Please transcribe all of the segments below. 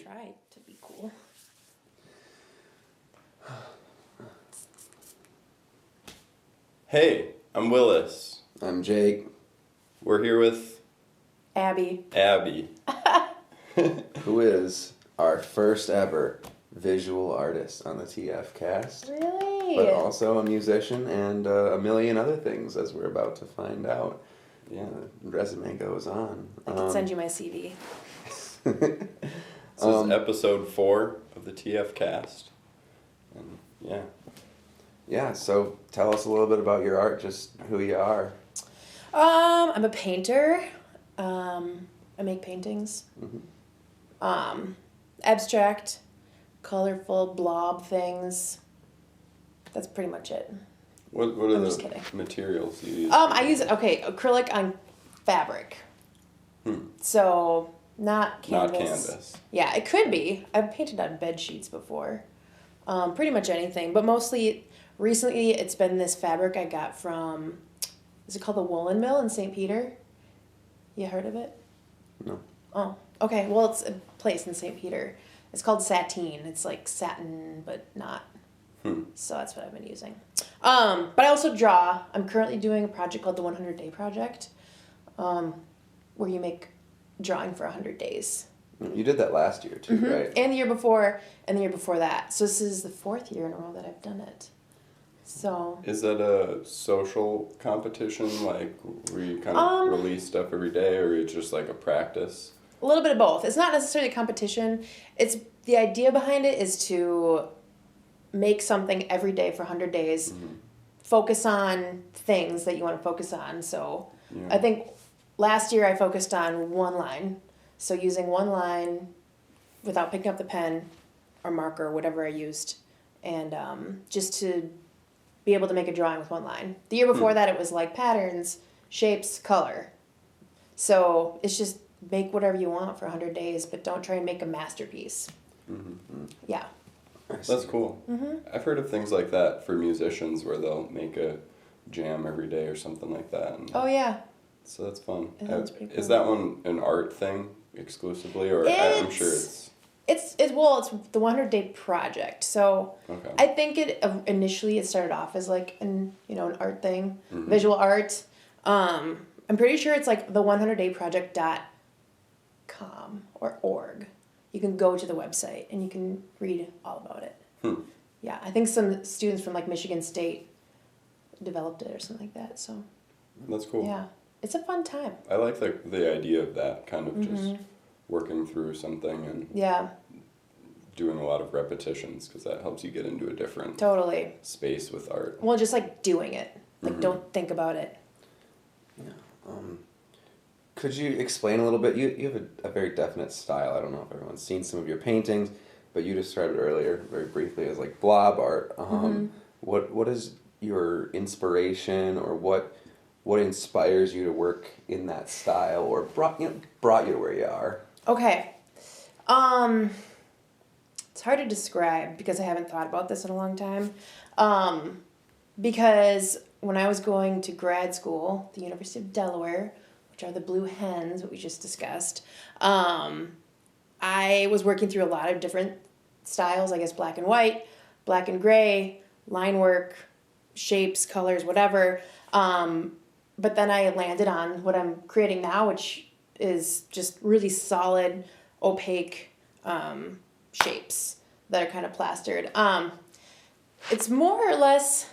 try to be cool. Hey, I'm Willis. I'm Jake. We're here with Abby. Who is our first ever visual artist on the TF cast. Really? But also a musician and a million other things, as we're about to find out. Yeah, the resume goes on. I can send you my CV. This is episode 4 of the TF cast. And yeah. Yeah, so tell us a little bit about your art, just who you are. I'm a painter. I make paintings. Mm-hmm. Abstract, colorful blob things. That's pretty much it. What are I'm the just kidding. materials you use? I use acrylic on fabric. So not canvas. Not canvas. Yeah, it could be. I've painted on bed sheets before. Pretty much anything, but mostly recently it's been this fabric I got from, is it called the Woolen Mill in St. Peter? You heard of it? No. Oh, okay. Well, it's a place in St. Peter. It's called Sateen. It's like satin, but not. So that's what I've been using. But I also draw. I'm currently doing a project called the 100 Day Project, where you make drawing for 100 days. You did that last year too, right? And the year before, and the year before that. So this is the 4th year in a row that I've done it. So. Is that a social competition, like where you kind of release stuff every day, or it's just like a practice? A little bit of both. It's not necessarily a competition. It's the idea behind it is to make something every day for 100 days. Focus on things that you want to focus on. So I think last year I focused on one line. So using one line without picking up the pen or marker, whatever I used, and just to be able to make a drawing with one line. The year before that, it was like patterns, shapes, color. So it's just make whatever you want for 100 days, but don't try and make a masterpiece. Yeah. That's cool. I've heard of things like that for musicians where they'll make a jam every day or something like that. And Oh, yeah. so that's fun. That's pretty cool. Is that one an art thing exclusively, or I'm sure it's... It's the 100 Day Project. So Okay. I think it initially it started off as like an art thing, visual art. I'm pretty sure it's like the 100dayproject.com or org. You can go to the website and you can read all about it. Yeah, I think some students from like Michigan State developed it or something like that. So That's cool. yeah, it's a fun time. I like the idea of that, kind of just working through something and doing a lot of repetitions, because that helps you get into a different Totally space with art. Well, just like doing it, like don't think about it. Yeah. Could you explain a little bit? You have a very definite style. I don't know if everyone's seen some of your paintings, but you described it earlier very briefly as like blob art. What is your inspiration, or what inspires you to work in that style, or brought you to where you are? Okay. It's hard to describe because I haven't thought about this in a long time. Because when I was going to grad school, the University of Delaware, which are the Blue Hens, what we just discussed, I was working through a lot of different styles, I guess black and white, black and gray, line work, shapes, colors, whatever. But then I landed on what I'm creating now, which is just really solid, opaque shapes that are kind of plastered. It's more or less,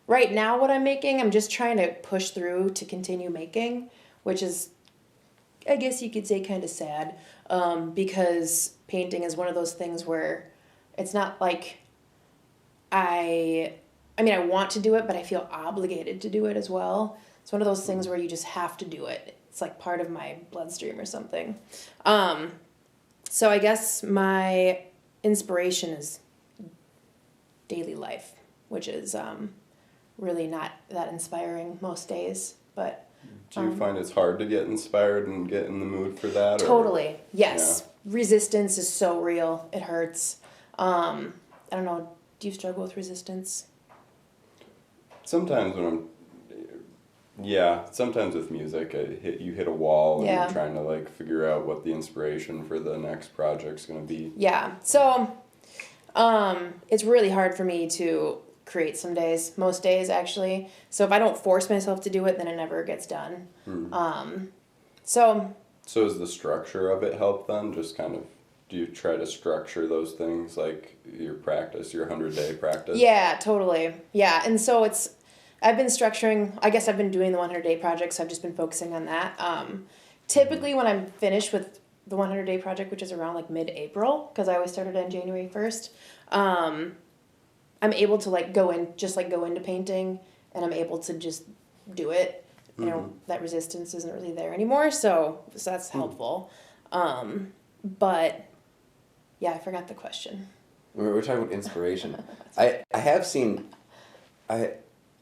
right now what I'm making, I'm just trying to push through to continue making, which is, I guess you could say, kind of sad, because painting is one of those things where it's not like I want to do it, but I feel obligated to do it as well. It's one of those things where you just have to do it. It's like part of my bloodstream or something. So I guess my inspiration is daily life, which is really not that inspiring most days. But do you find it's hard to get inspired and get in the mood for that? Totally, yes. Yeah. Resistance is so real. It hurts. I don't know. Do you struggle with resistance? Sometimes when I'm Yeah, sometimes with music, you hit a wall and Yeah. you're trying to like figure out what the inspiration for the next project's gonna be. Yeah. So, it's really hard for me to create some days, most days actually. So if I don't force myself to do it, then it never gets done. So So does the structure of it help then? Just kind of, do you try to structure those things like your practice, your 100-day practice? yeah, totally. Yeah. And so I've been structuring, I guess I've been doing the 100-day project, so I've just been focusing on that. Typically when I'm finished with the 100-day project, which is around like mid-April, because I always started on January 1st, I'm able to like go into painting, and I'm able to just do it. You know, that resistance isn't really there anymore, so that's helpful. But yeah, I forgot the question. We're talking about inspiration. I have seen,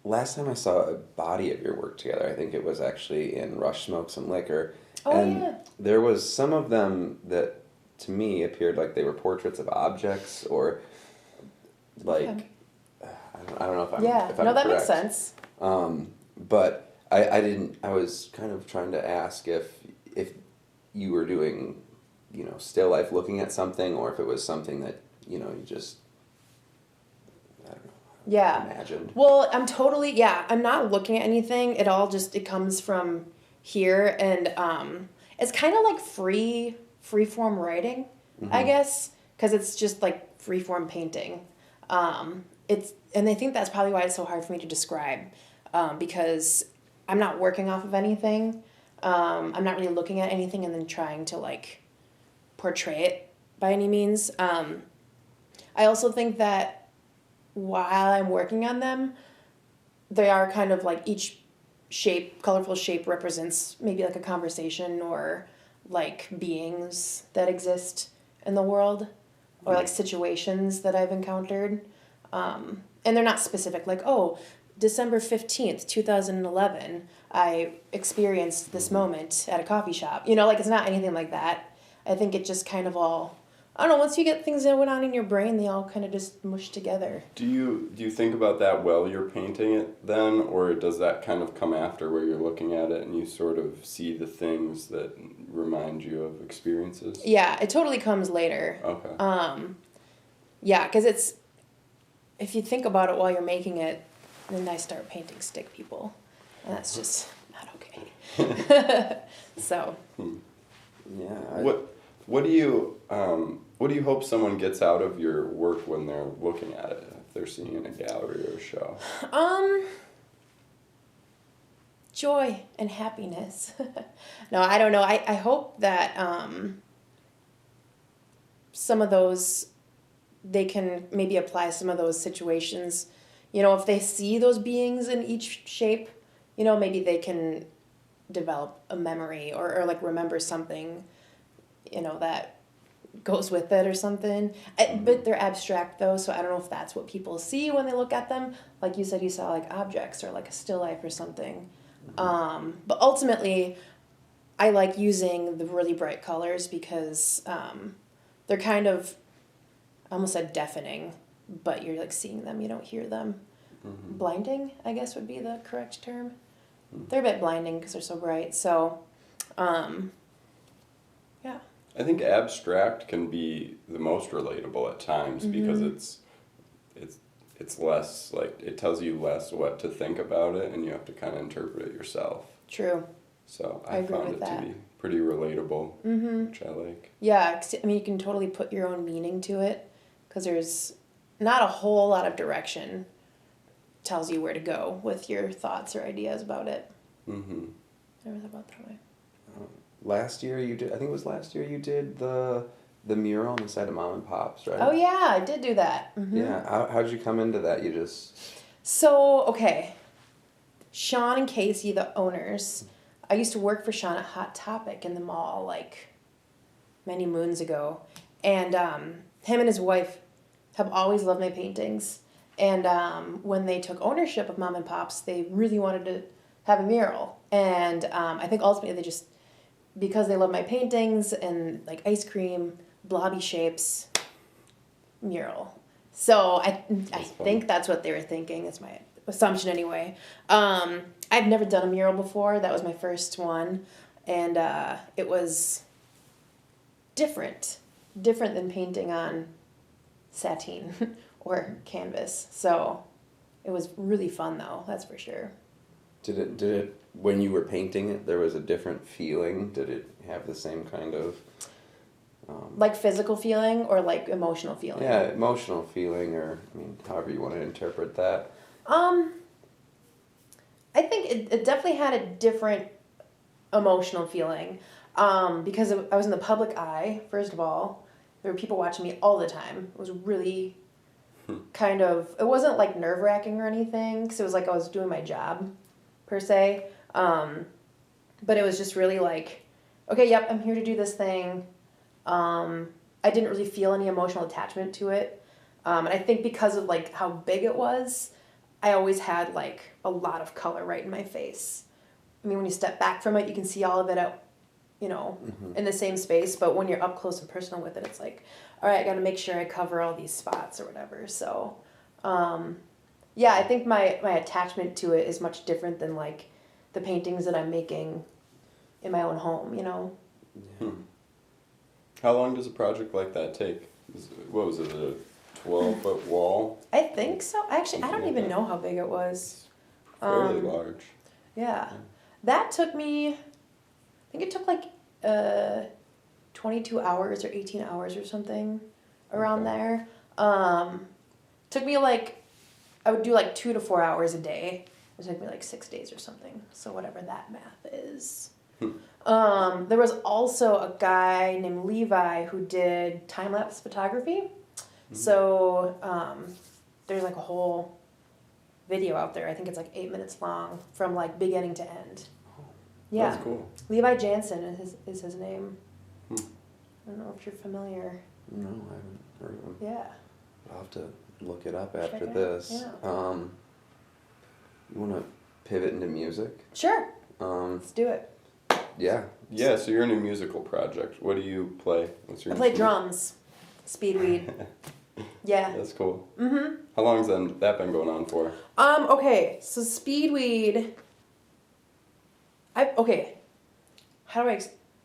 last time I saw a body of your work together, I think it was actually in Rush Smokes and Liquor. Oh, and yeah. there was some of them that to me appeared like they were portraits of objects, or like, Okay. I don't know if I'm Yeah, if I'm no, that correct. makes sense. But I didn't, I was kind of trying to ask if you were doing, still life looking at something, or if it was something that, you just, I don't know, Yeah. imagined. Well, I'm not looking at anything. It comes from here, and it's kind of like free form writing, I guess, because it's just like free form painting. And I think that's probably why it's so hard for me to describe, because I'm not working off of anything. I'm not really looking at anything and then trying to like portray it by any means. I also think that while I'm working on them, they are kind of like each colorful shape represents maybe like a conversation, or like beings that exist in the world, or like situations that I've encountered. And they're not specific, like, oh, December 15th, 2011, I experienced this moment at a coffee shop. Like it's not anything like that. I think it just kind of all, I don't know, once you get things that went on in your brain, they all kind of just mush together. Do you think about that while you're painting it then, or does that kind of come after where you're looking at it and you sort of see the things that remind you of experiences? Yeah, it totally comes later. Okay. Yeah, because if you think about it while you're making it, then I start painting stick people, and that's just not okay. So. Yeah. What do you hope someone gets out of your work when they're looking at it, if they're seeing it in a gallery or a show? Joy and happiness. No, I don't know. I hope that some of those, they can maybe apply some of those situations. If they see those beings in each shape, maybe they can develop a memory, or like remember something, that goes with it or something. But they're abstract though, so I don't know if that's what people see when they look at them. Like you said, you saw like objects or like a still life or something. But ultimately, I like using the really bright colors because they're kind of, I almost said deafening, but you're like seeing them, you don't hear them. Blinding, I guess would be the correct term. They're a bit blinding because they're so bright. So, yeah. I think abstract can be the most relatable at times because it's less, like, it tells you less what to think about it, and you have to kind of interpret it yourself. True. So I agree found with it that. to be pretty relatable, which I like. Yeah, 'cause, I mean, you can totally put your own meaning to it because there's not a whole lot of direction. Tells you where to go with your thoughts or ideas about it. Never thought about it that way. Last year you did, I think it was last year you did the mural on the side of Mom and Pop's, right? Oh yeah, I did do that. Yeah, how did you come into that? You just... So, okay. Sean and Casey, the owners, I used to work for Sean at Hot Topic in the mall like many moons ago. And him and his wife have always loved my paintings. And when they took ownership of Mom and Pop's, they really wanted to have a mural. And I think ultimately they just, because they love my paintings and like ice cream, blobby shapes, mural. So I think that's what they were thinking. That's assumption anyway. I've never done a mural before. That was my first one. And it was different than painting on sateen or canvas. So it was really fun though, that's for sure. Did it when you were painting it, there was a different feeling? Did it have the same kind of like physical feeling or like emotional feeling? Yeah, emotional feeling, or I mean, however you want to interpret that. I think it definitely had a different emotional feeling because I was in the public eye, first of all. There were people watching me all the time. It was really kind of, it wasn't like nerve-wracking or anything because it was like I was doing my job per se. But it was just really like, okay, yep, I'm here to do this thing. I didn't really feel any emotional attachment to it. And I think because of like how big it was, I always had like a lot of color right in my face. I mean, when you step back from it, you can see all of it out, in the same space. But when you're up close and personal with it, it's like, all right, I got to make sure I cover all these spots or whatever. So, yeah, I think my attachment to it is much different than like the paintings that I'm making in my own home, How long does a project like that take? What was it, a 12-foot wall? I think so. Actually, I don't even know how big it was. Fairly large. Yeah. That took me, I think it took like 22 hours or 18 hours or something around there. Took me like, I would do like 2 to 4 hours a day. It took me like 6 days or something. So whatever that math is. There was also a guy named Levi who did time-lapse photography. So there's like a whole video out there. I think it's like 8 minutes long from like beginning to end. Yeah. That's cool. Levi Jansen is his name. I don't know if you're familiar. No, I haven't heard of him. Yeah. I'll have to look it up Check after it out. this. Yeah. You want to pivot into music? Sure. Um, Let's do it. yeah. Yeah, so you're in a musical project. What do you play? What's your I play instrument? drums. Speedweed. Yeah. That's cool. Mm-hmm. How long's that been going on for? Okay, so Speedweed. How do I?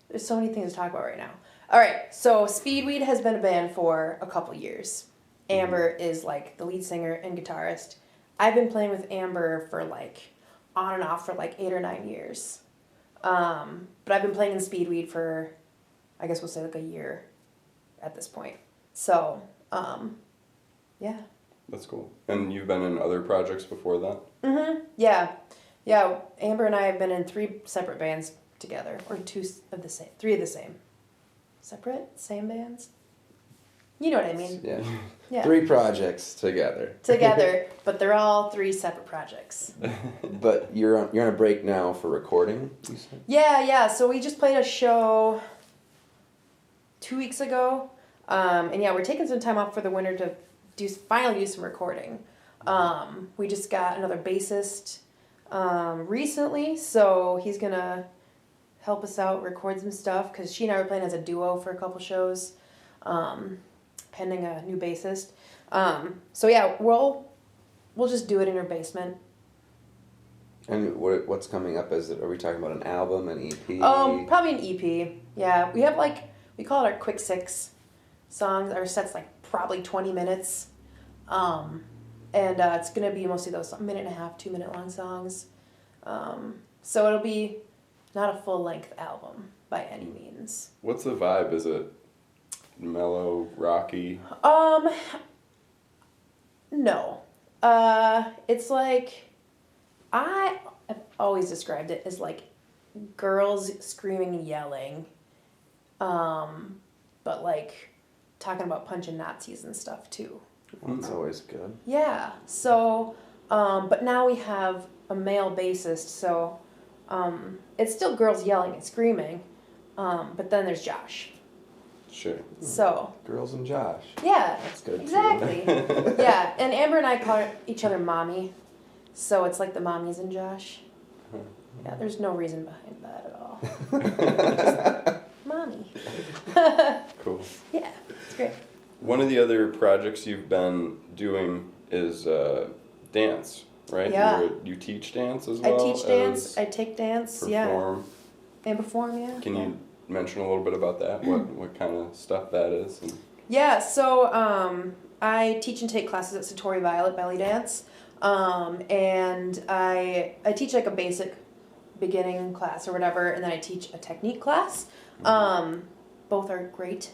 There's so many things to talk about right now. All right, so Speedweed has been a band for a couple years. Amber is like the lead singer and guitarist. I've been playing with Amber for like on and off for like 8 or 9 years. But I've been playing in Speedweed for, I guess we'll say like a year at this point. So, yeah. That's cool. And you've been in other projects before that? Mm-hmm. Yeah. Yeah, Amber and I have been in 3 separate bands together. Or 3 of the same. Separate? Same bands? You know what I mean. Yeah. Yeah. 3 projects together. Together, but they're all 3 separate projects. But you're on a break now for recording, you said? Yeah. So we just played a show 2 weeks ago. And yeah, we're taking some time off for the winter to finally do some recording. We just got another bassist recently, so he's gonna help us out, record some stuff, because she and I were playing as a duo for a couple shows, pending a new bassist. So yeah, we'll just do it in her basement. And what's coming up? Are we talking about an album, an EP? Probably an EP. Yeah, we have we call it our quick 6 songs. Our set's like probably 20 minutes. And it's going to be mostly those 1.5, 2 minute long songs. So it'll be not a full length album by any means. What's the vibe? Is it mellow, rocky? No. It's like, I have always described it as like girls screaming and yelling. But like talking about punching Nazis and stuff too. That's always good. Yeah. So, but now we have a male bassist, so it's still girls yelling and screaming, but then there's Josh. Sure. So. Girls and Josh. Yeah. That's good. Exactly. Yeah, and Amber and I call each other mommy, so it's like the mommies and Josh. Yeah, there's no reason behind that at all. Just mommy. Cool. Yeah, it's great. One of the other projects you've been doing is dance, right? Yeah. You teach dance as well? I teach dance, as I take dance, yeah. perform? And perform, yeah. Can yeah. you mention a little bit about that? What kind of stuff that is? And Yeah, so I teach and take classes at Satori Violet Belly Dance. And I teach like a basic beginning class or whatever, and then I teach a technique class. Both are great.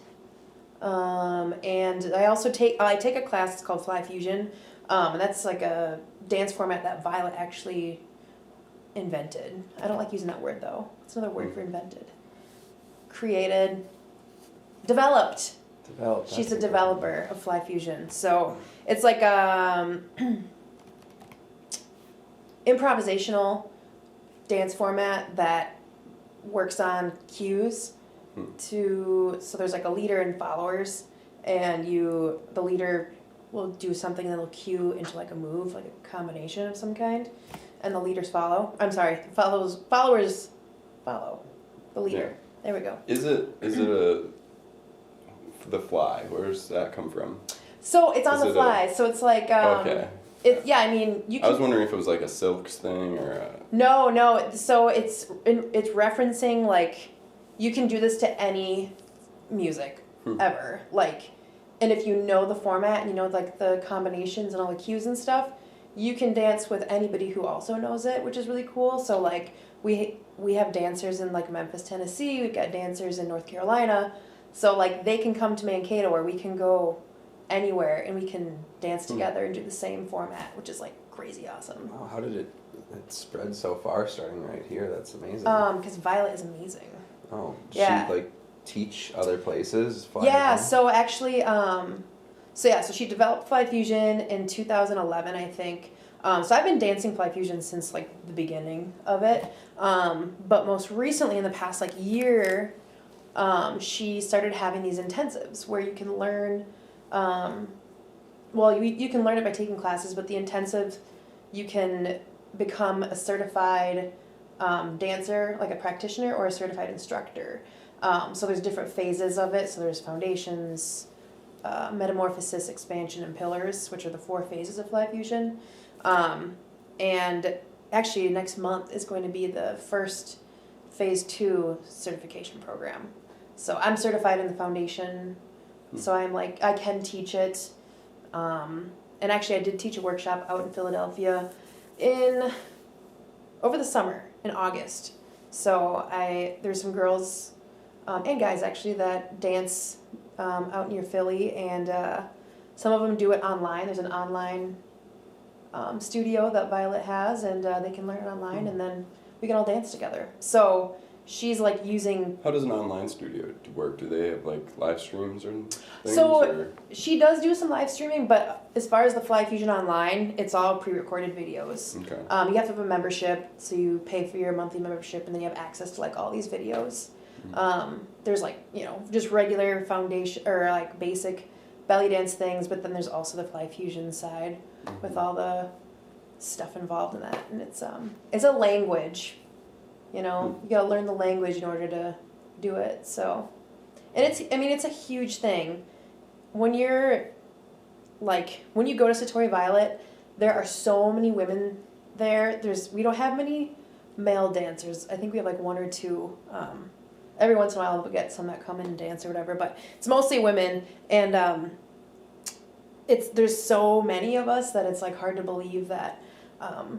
And I also take a class, it's called Fly Fusion. And that's like a dance format that Violet actually invented. I don't like using that word though. It's another word for invented. Created, developed. She's a developer of Fly Fusion. So it's like improvisational dance format that works on cues so there's like a leader and followers, and the leader will do something and then they'll cue into like a move, like a combination of some kind, and the leaders follow. I'm sorry, followers follow the leader. Yeah. There we go. Is it the fly? Where's that come from? So it's on the fly. So it's like okay. I mean, you can, I was wondering if it was like a Silks thing or a... No. So it's referencing like you can do this to any music ever. Like, and if you know the format and you know like the combinations and all the cues and stuff, you can dance with anybody who also knows it, which is really cool. So like we have dancers in like Memphis, Tennessee. We've got dancers in North Carolina. So like they can come to Mankato, or we can go anywhere and we can dance together and do the same format, which is like crazy awesome. Wow, how did it spread so far starting right here? That's amazing. Because Violet is amazing. Oh, She like teach other places? Yeah, so actually, so she developed Fly Fusion in 2011, I think. So I've been dancing Fly Fusion since like the beginning of it. But most recently, in the past like year, she started having these intensives where you can learn. You can learn it by taking classes, but the intensive, you can become a certified dancer, like a practitioner, or a certified instructor. So there's different phases of it. So there's foundations, metamorphosis, expansion, and pillars, which are the 4 phases of Fly Fusion. And actually next month is going to be the first phase 2 certification program. So I'm certified in the foundation. So I'm like, I can teach it. And actually I did teach a workshop out in Philadelphia over the summer in August. So there's some girls and guys actually that dance out near Philly, and some of them do it online. There's an online studio that Violet has, and they can learn it online, and then we can all dance together. So she's like using... How does an online studio work? Do they have like live streams or things? So she does do some live streaming, but as far as the Fly Fusion Online, it's all pre-recorded videos. Okay. You have to have a membership, so you pay for your monthly membership, and then you have access to like all these videos. There's like, just regular foundation or like basic belly dance things, but then there's also the Fly Fusion side with all the stuff involved in that, and it's a language. You gotta learn the language in order to do it. So, and it's a huge thing. When you go to Satori Violet, there are so many women there. We don't have many male dancers. I think we have like 1 or 2. Every once in a while we'll get some that come in and dance or whatever, but it's mostly women, and there's so many of us that it's like hard to believe that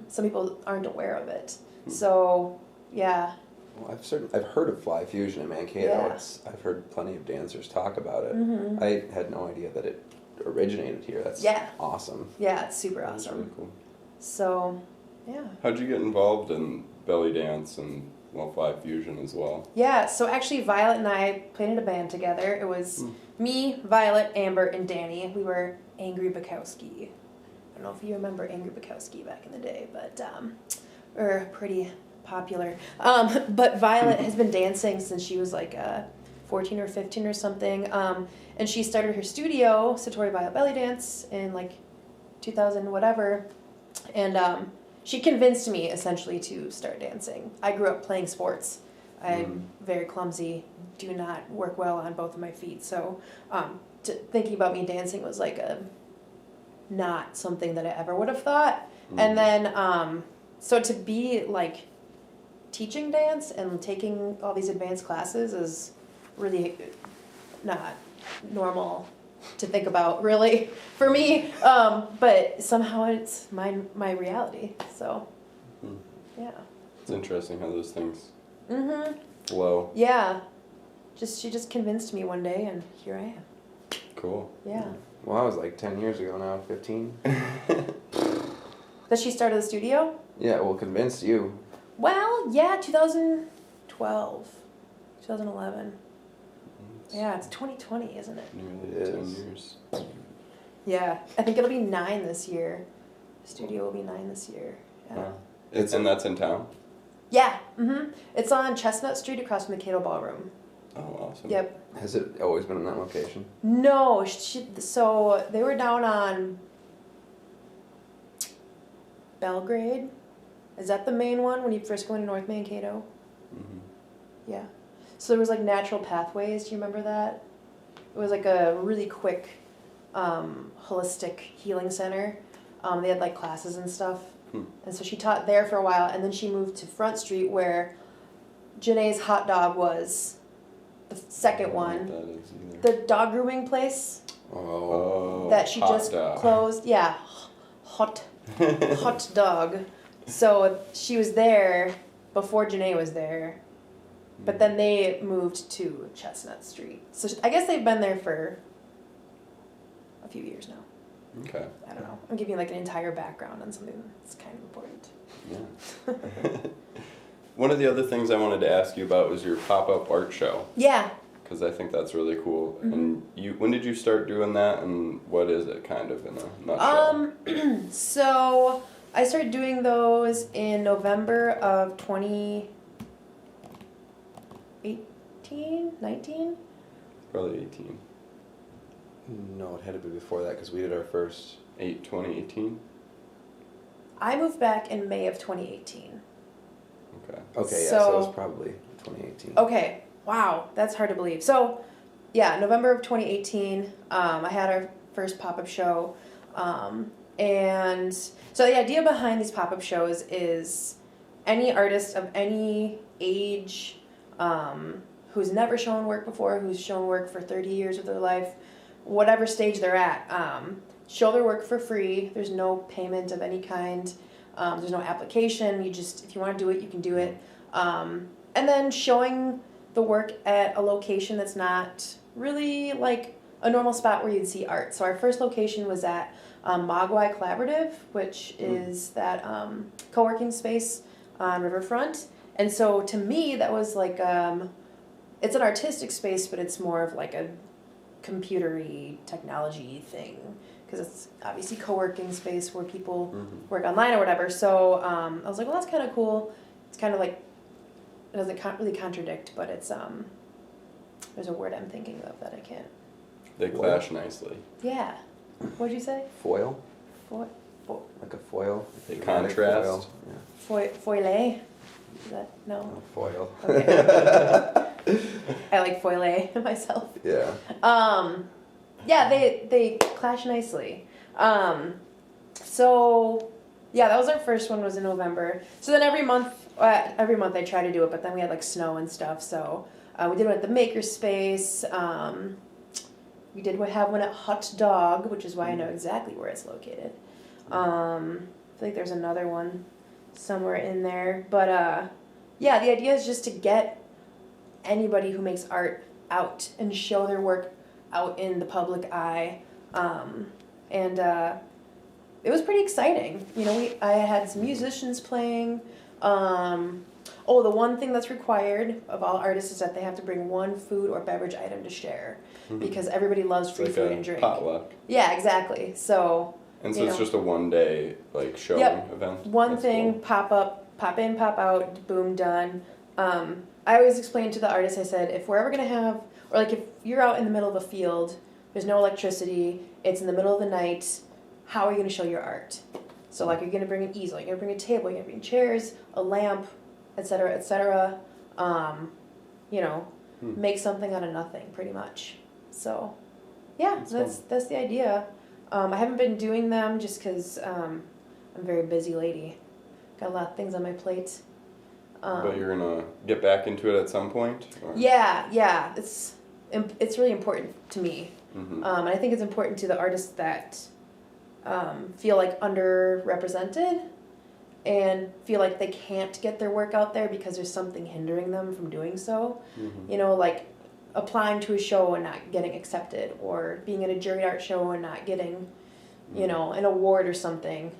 some people aren't aware of it. So. Yeah. Well, I've heard of Fly Fusion in Mankato. Yeah. I've heard plenty of dancers talk about it. Mm-hmm. I had no idea that it originated here. That's awesome. Yeah, it's super That's awesome. really cool. So, yeah. How'd you get involved in belly dance and Fly Fusion as well? Yeah, so actually Violet and I played in a band together. It was me, Violet, Amber, and Danny. We were Angry Bukowski. I don't know if you remember Angry Bukowski back in the day, but we're pretty popular. But Violet has been dancing since she was like 14 or 15 or something. And she started her studio, Satori Violet Belly Dance, in like 2000 whatever. And she convinced me essentially to start dancing. I grew up playing sports. I'm very clumsy, do not work well on both of my feet. So thinking about me dancing was like not something that I ever would have thought. And then, so to be like teaching dance and taking all these advanced classes is really not normal to think about, really, for me. But somehow it's my reality. So, yeah. It's interesting how those things Mm-hmm. flow. Yeah. She just convinced me one day, and here I am. Cool. Yeah. Well, I was like 10 years ago now, 15. That she started the studio? Yeah, well, convinced you. Well, yeah, 2012, 2011. Yeah, it's 2020, isn't it? Nearly It 10 is. years. Yeah, I think it'll be 9 this year. The studio will be 9 this year. Yeah. Wow. And that's in town? Yeah. Mm-hmm. It's on Chestnut Street across from the Cato Ballroom. Oh, awesome. Yep. Has it always been in that location? No, so they were down on Belgrade. Is that the main one when you first go into North Mankato? Mm-hmm. Yeah. So there was like natural pathways. Do you remember that? It was like a really quick, holistic healing center. They had like classes and stuff. And so she taught there for a while, and then she moved to Front Street where Janae's Hot Dog was the second one. That is either. The dog grooming place Oh, that she hot just dog. closed. Yeah, hot dog. So she was there before Janae was there, but then they moved to Chestnut Street. So I guess they've been there for a few years now. Okay. I don't know. I'm giving you like an entire background on something that's kind of important. Yeah. One of the other things I wanted to ask you about was your pop-up art show, Yeah. because I think that's really cool. Mhm. And when did you start doing that, and what is it kind of in a nutshell? So I started doing those in November of 2018, 19? Probably 18. No, it had to be before that because we did our first. 2018? I moved back in May of 2018. Okay, Okay. yeah, so it was So- probably 2018. Okay, wow, that's hard to believe. So, yeah, November of 2018, I had our first pop-up show. And so the idea behind these pop-up shows is any artist of any age who's never shown work before, who's shown work for 30 years of their life, whatever stage they're at, show their work for free. There's no payment of any kind. There's no application. You just, if you want to do it, you can do it. And then showing the work at a location that's not really like a normal spot where you'd see art. So our first location was at Mogwai Collaborative, which is that co-working space on Riverfront. And so to me, that was like, it's an artistic space, but it's more of like a computery technology thing, because it's obviously co-working space where people work online or whatever. So I was like, well, that's kind of cool. It's kind of like, it doesn't really contradict, but it's there's a word I'm thinking of that I can't. They clash nicely. Yeah. What'd you say? Foil? Like a foil? They Dramatic contrast. Foil. Yeah. foilet? Is that no? Oh, foil. Okay. I like foilet myself. Yeah. Yeah, they clash nicely. So yeah, that was our first one, was in November. So then every month I try to do it, but then we had like snow and stuff. So we did one at the Makerspace. We did have one at Hot Dog, which is why I know exactly where it's located. I feel like there's another one somewhere in there. But yeah, the idea is just to get anybody who makes art out and show their work out in the public eye. And it was pretty exciting. You know, I had some musicians playing. Oh, the one thing that's required of all artists is that they have to bring one food or beverage item to share, because everybody loves free It's food like and drink. potluck. Yeah, exactly. So. And so you it's know. just a one-day like showing Yep. event. One That's thing, cool. pop up, pop in, pop out, boom, done. I always explain to the artists, I said, if we're ever going to have, or like if you're out in the middle of a field, there's no electricity, it's in the middle of the night, how are you going to show your art? So like you're going to bring an easel, you're going to bring a table, you're going to bring chairs, a lamp, etc., etc. You know, make something out of nothing, pretty much. So, yeah, that's the idea. I haven't been doing them just because I'm a very busy lady. Got a lot of things on my plate. But you're gonna get back into it at some point? Or? Yeah. It's really important to me. Mm-hmm. And I think it's important to the artists that feel like underrepresented and feel like they can't get their work out there because there's something hindering them from doing so. Mm-hmm. You know, like applying to a show and not getting accepted, or being at a jury art show and not getting, you know, an award or something.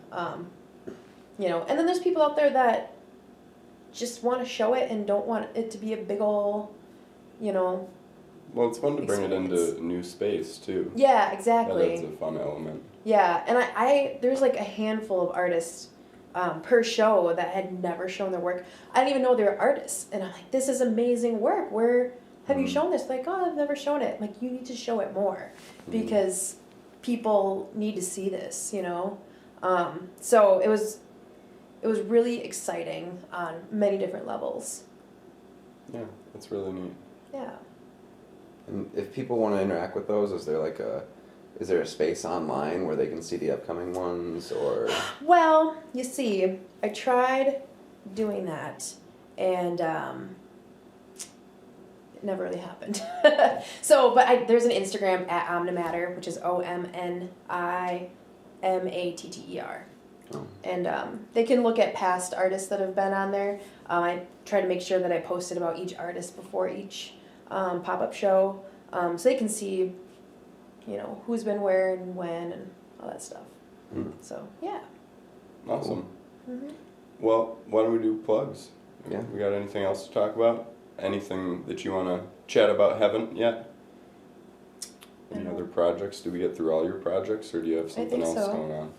You know, and then there's people out there that just want to show it and don't want it to be a big ol', you know. Well, it's fun to bring it experience. into new space too. Yeah, exactly. That adds a fun element. Yeah, and I there's like a handful of artists per show that had never shown their work. I didn't even know they were artists, and I'm like, this is amazing work. Where have you shown this? Like, oh, I've never shown it. I'm like, you need to show it more because people need to see this, you know. So it was really exciting on many different levels. Yeah, that's really neat. Yeah. And if people want to interact with those, is there a space online where they can see the upcoming ones, or? Well, you see, I tried doing that, and it never really happened. So, but there's an Instagram at Omnimatter, which is OMNIMATTER. Oh. And they can look at past artists that have been on there. I try to make sure that I posted about each artist before each pop-up show, so they can see, you know, who's been where and when and all that stuff. Mm. So, yeah. Awesome. Mm-hmm. Well, why don't we do plugs? Yeah. We got anything else to talk about? Anything that you want to chat about haven't yet? Any other projects? Did we get through all your projects, or do you have something else so. going on?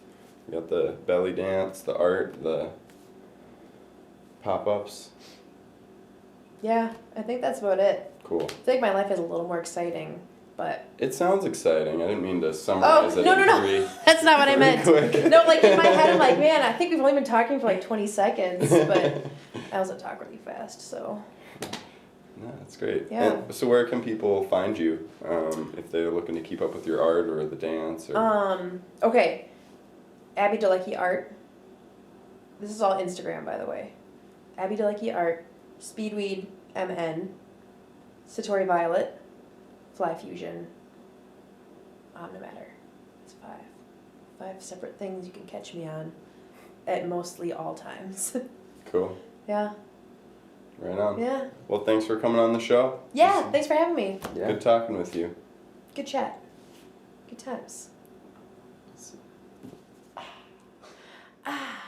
We got the belly dance, the art, the pop-ups. Yeah, I think that's about it. Cool. I feel like my life is a little more exciting, but... It sounds exciting. I didn't mean to summarize it in three. That's not what I meant. Quick. No, like in my head, I'm like, man, I think we've only been talking for like 20 seconds, but I also talk really fast, so... No, that's great. Yeah. And so where can people find you if they're looking to keep up with your art or the dance? Or... Okay. Abby Daleki Art. This is all Instagram, by the way. Abby Daleki Art, Speedweed MN, Satori Violet, Fly Fusion, Omnimatter. It's 5 separate things you can catch me on at mostly all times. Cool. Yeah. Right on. Yeah. Well, thanks for coming on the show. Yeah, thanks for having me. Yeah. Good talking with you. Good chat. Good times. Ah.